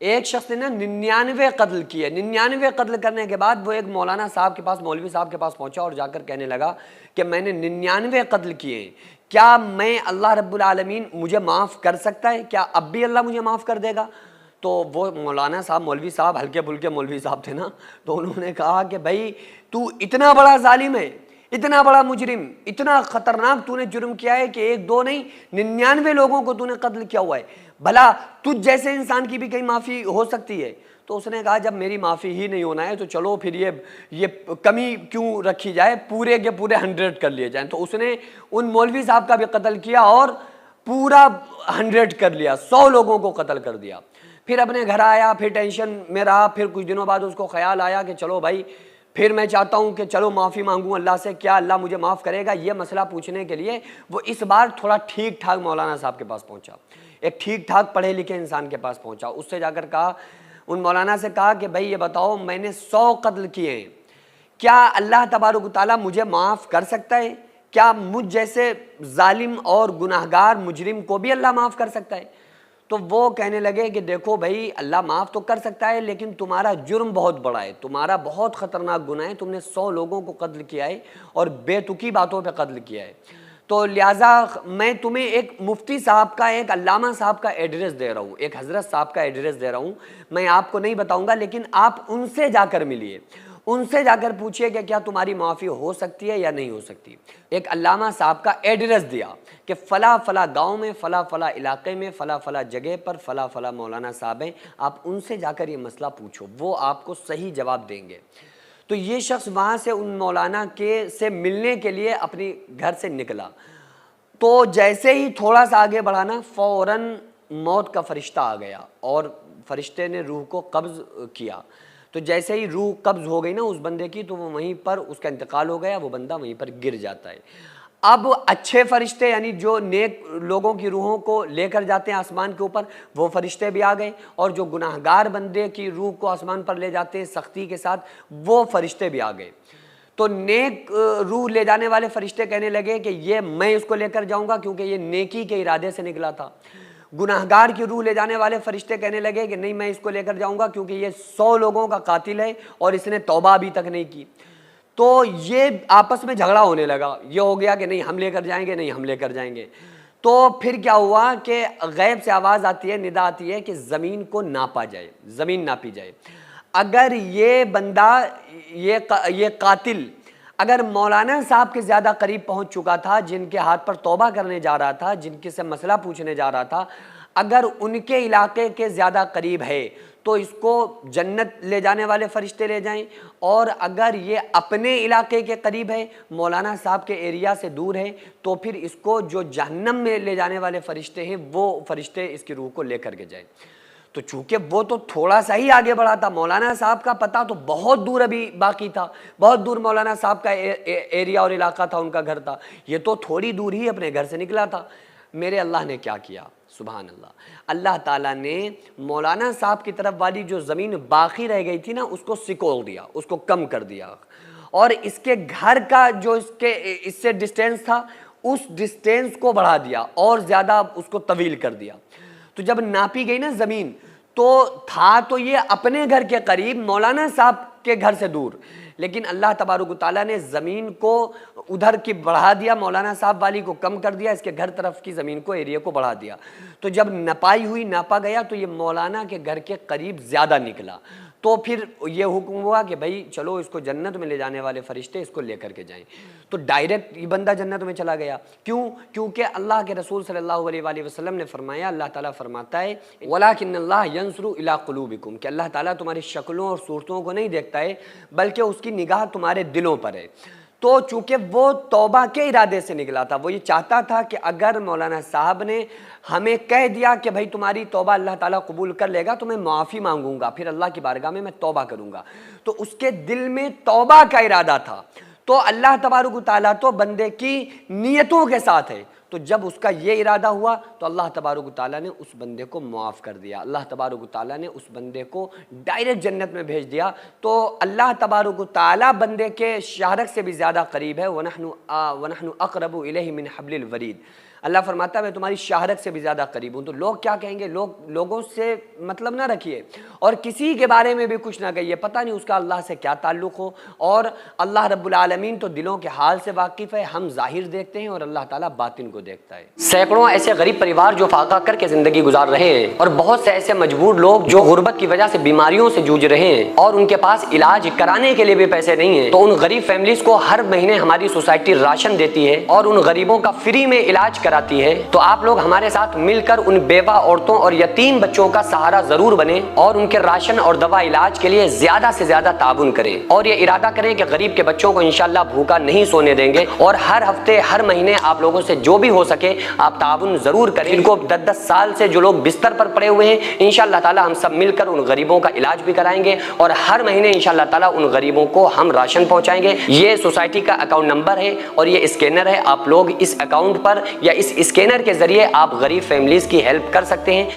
ایک شخص نے 99 قتل کیے، 99 قتل کرنے کے بعد وہ ایک مولانا صاحب کے پاس، مولوی صاحب کے پاس پہنچا اور جا کر کہنے لگا کہ میں نے 99 قتل کیے ہیں، کیا میں اللہ رب العالمین مجھے معاف کر سکتا ہے؟ کیا اب بھی اللہ مجھے معاف کر دے گا؟ تو وہ مولانا صاحب، مولوی صاحب ہلکے پھلکے مولوی صاحب تھے نا، تو انہوں نے کہا کہ بھائی تو اتنا بڑا ظالم ہے، اتنا بڑا مجرم، اتنا خطرناک تو نے جرم کیا ہے کہ ایک دو نہیں 99 لوگوں کو تو نے قتل کیا ہوا ہے، بھلا تجھ جیسے انسان کی بھی کہیں معافی ہو سکتی ہے؟ تو اس نے کہا جب میری معافی ہی نہیں ہونا ہے تو چلو پھر یہ کمی کیوں رکھی جائے، پورے کے پورے 100 کر لیے جائیں۔ تو اس نے ان مولوی صاحب کا بھی قتل کیا اور پورا 100 کر لیا، 100 لوگوں کو قتل کر دیا۔ پھر اپنے گھر آیا، پھر ٹینشن میں رہا، پھر کچھ دنوں بعد اس کو خیال آیا کہ چلو بھائی پھر میں چاہتا ہوں کہ چلو معافی مانگوں اللہ سے، کیا اللہ مجھے معاف کرے گا؟ یہ مسئلہ پوچھنے کے لیے وہ اس بار تھوڑا ٹھیک ٹھاک مولانا صاحب کے پاس پہنچا، ایک ٹھیک ٹھاک پڑھے لکھے انسان کے پاس پہنچا، اس سے جا کر کہا، ان مولانا سے کہا کہ بھائی یہ بتاؤ میں نے 100 قتل کیے ہیں، کیا اللہ تبارک و تعالیٰ مجھے معاف کر سکتا ہے؟ کیا مجھ جیسے ظالم اور گناہگار مجرم کو بھی اللہ معاف کر سکتا ہے؟ تو وہ کہنے لگے کہ دیکھو بھائی اللہ معاف تو کر سکتا ہے لیکن تمہارا جرم بہت بڑا ہے، تمہارا بہت خطرناک گناہ ہے، تم نے 100 لوگوں کو قتل کیا ہے اور بے تکی باتوں پہ قتل کیا ہے۔ تو لہٰذا میں تمہیں ایک مفتی صاحب کا، ایک علامہ صاحب کا ایڈریس دے رہا ہوں، ایک حضرت صاحب کا ایڈریس دے رہا ہوں، میں آپ کو نہیں بتاؤں گا لیکن آپ ان سے جا کر ملیے، ان سے جا کر پوچھئے کہ کیا تمہاری معافی ہو سکتی ہے یا نہیں ہو سکتی۔ ایک علامہ صاحب کا ایڈریس دیا کہ فلاں فلاں گاؤں میں، فلاں فلاں علاقے میں، فلاں فلاں جگہ پر فلاں فلاں مولانا صاحب ہیں، آپ ان سے جا کر یہ مسئلہ پوچھو، وہ آپ کو صحیح جواب دیں گے۔ تو یہ شخص وہاں سے ان مولانا سے ملنے کے لیے اپنی گھر سے نکلا، تو جیسے ہی تھوڑا سا آگے بڑھا نا فوراً موت کا فرشتہ آ گیا اور فرشتے نے روح کو قبض کیا۔ تو جیسے ہی روح قبض ہو گئی نا اس بندے کی، تو وہ وہیں پر اس کا انتقال ہو گیا، وہ بندہ وہیں پر گر جاتا ہے۔ اب اچھے فرشتے یعنی جو نیک لوگوں کی روحوں کو لے کر جاتے ہیں آسمان کے اوپر، وہ فرشتے بھی آ گئے، اور جو گناہگار بندے کی روح کو آسمان پر لے جاتے ہیں سختی کے ساتھ، وہ فرشتے بھی آ گئے۔ تو نیک روح لے جانے والے فرشتے کہنے لگے کہ یہ میں اس کو لے کر جاؤں گا کیونکہ یہ نیکی کے ارادے سے نکلا تھا۔ گناہگار کی روح لے جانے والے فرشتے کہنے لگے کہ نہیں میں اس کو لے کر جاؤں گا کیونکہ یہ 100 لوگوں کا قاتل ہے اور اس نے توبہ ابھی تک نہیں کی۔ تو یہ آپس میں جھگڑا ہونے لگا، یہ ہو گیا کہ نہیں ہم لے کر جائیں گے، نہیں ہم لے کر جائیں گے۔ تو پھر کیا ہوا کہ غیب سے آواز آتی ہے، ندا آتی ہے کہ زمین کو ناپا جائے، زمین ناپی جائے۔ اگر یہ بندہ، یہ قاتل اگر مولانا صاحب کے زیادہ قریب پہنچ چکا تھا، جن کے ہاتھ پر توبہ کرنے جا رہا تھا، جن کے سے مسئلہ پوچھنے جا رہا تھا، اگر ان کے علاقے کے زیادہ قریب ہے تو اس کو جنت لے جانے والے فرشتے لے جائیں، اور اگر یہ اپنے علاقے کے قریب ہے، مولانا صاحب کے ایریا سے دور ہے، تو پھر اس کو جو جہنم میں لے جانے والے فرشتے ہیں وہ فرشتے اس کی روح کو لے کر کے جائیں۔ تو چونکہ وہ تو تھوڑا سا ہی آگے بڑھا تھا، مولانا صاحب کا پتہ تو بہت دور ابھی باقی تھا، بہت دور مولانا صاحب کا ایریا اور علاقہ تھا، ان کا گھر تھا، یہ تو تھوڑی دور ہی اپنے گھر سے نکلا تھا۔ میرے اللہ نے کیا کیا، سبحان اللہ، اللہ تعالیٰ نے مولانا صاحب کی طرف والی جو زمین باقی رہ گئی تھی نا اس کو سکول دیا، اس کو کم کر دیا، اور اس کے گھر کا جو اس سے ڈسٹینس تھا اس ڈسٹینس کو بڑھا دیا اور زیادہ اس کو طویل کر دیا۔ تو جب ناپی گئی نا زمین، تو تھا تو یہ اپنے گھر کے قریب، مولانا صاحب کے گھر سے دور، لیکن اللہ تبارک و تعالیٰ نے زمین کو ادھر کی بڑھا دیا، مولانا صاحب والی کو کم کر دیا، اس کے گھر طرف کی زمین کو، ایریا کو بڑھا دیا۔ تو جب نپائی ہوئی، ناپا گیا تو یہ مولانا کے گھر کے قریب زیادہ نکلا، تو پھر یہ حکم ہوا کہ بھائی چلو اس کو جنت میں لے جانے والے فرشتے اس کو لے کر کے جائیں۔ تو ڈائریکٹ یہ بندہ جنت میں چلا گیا، کیوں؟ کیونکہ اللہ کے رسول صلی اللہ علیہ وآلہ وسلم نے فرمایا، اللہ تعالیٰ فرماتا ہے وَلَٰكِنَّ اللَّهَ يَنْظُرُ إِلَىٰ قُلُوبِكُمْ، کہ اللہ تعالیٰ تمہاری شکلوں اور صورتوں کو نہیں دیکھتا ہے بلکہ اس کی نگاہ تمہارے دلوں پر ہے۔ تو چونکہ وہ توبہ کے ارادے سے نکلا تھا، وہ یہ چاہتا تھا کہ اگر مولانا صاحب نے ہمیں کہہ دیا کہ بھائی تمہاری توبہ اللہ تعالیٰ قبول کر لے گا تو میں معافی مانگوں گا، پھر اللہ کی بارگاہ میں توبہ کروں گا، تو اس کے دل میں توبہ کا ارادہ تھا۔ تو اللہ تبارک و تعالیٰ تو بندے کی نیتوں کے ساتھ ہے، تو جب اس کا یہ ارادہ ہوا تو اللہ تبارک و تعالیٰ نے اس بندے کو معاف کر دیا، اللہ تبارک و تعالیٰ نے اس بندے کو ڈائریکٹ جنت میں بھیج دیا۔ تو اللہ تبارک و تعالیٰ بندے کے شہرک سے بھی زیادہ قریب ہے، وَنَحْنُ أَقْرَبُ إِلَيْهِ مِنْ حَبْلِ الْوَرِيدِ۔ اللہ فرماتا ہے میں تمہاری شہرت سے بھی زیادہ قریب ہوں. تو لوگ کیا کہیں گے؟ لوگوں سے مطلب نہ رکھیے اور کسی کے بارے میں بھی کچھ نہ کہیے. پتہ نہیں اس کا اللہ سے کیا تعلق ہو. اور اللہ رب العالمین تو دلوں کے حال سے واقف ہے. ہم ظاہر دیکھتے ہیں اور اللہ تعالیٰ باطن کو دیکھتا ہے. سینکڑوں ایسے غریب پریوار جو فاقہ کر کے زندگی گزار رہے ہیں اور بہت سے ایسے مجبور لوگ جو غربت کی وجہ سے بیماریوں سے جوجھ رہے ہیں اور ان کے پاس علاج کرانے کے لیے بھی پیسے نہیں ہیں. تو ان غریب فیملیز کو ہر مہینے ہماری سوسائٹی راشن دیتی ہے اور ان غریبوں کا فری میں علاج کراتی ہے. تو آپ لوگ ہمارے ساتھ مل کر ان بیوہ عورتوں اور یتیم بچوں کا سہارا ضرور بنیں اور ان کے راشن اور دوا علاج کے لیے زیادہ سے زیادہ تعاون کریں اور یہ ارادہ کریں کہ غریب کے بچوں کو انشاءاللہ بھوکا نہیں سونے دیں گے. اور ہر ہفتے ہر مہینے آپ لوگوں سے جو بھی ہو سکے آپ تعاون ضرور کریں. ان کو 10-10 سال سے جو لوگ بستر پر پڑے ہوئے ہیں انشاءاللہ تعالی ہم سب مل کر ان غریبوں کا علاج بھی کرائیں گے اور ہر مہینے انشاءاللہ تعالی ان غریبوں کو ہم راشن پہنچائیں گے. یہ سوسائٹی کا اکاؤنٹ نمبر ہے اور یہ اسکینر ہے. آپ لوگ اس اکاؤنٹ پر یا اس اسکینر کے ذریعے آپ غریب فیملیز کی ہیلپ کر سکتے ہیں.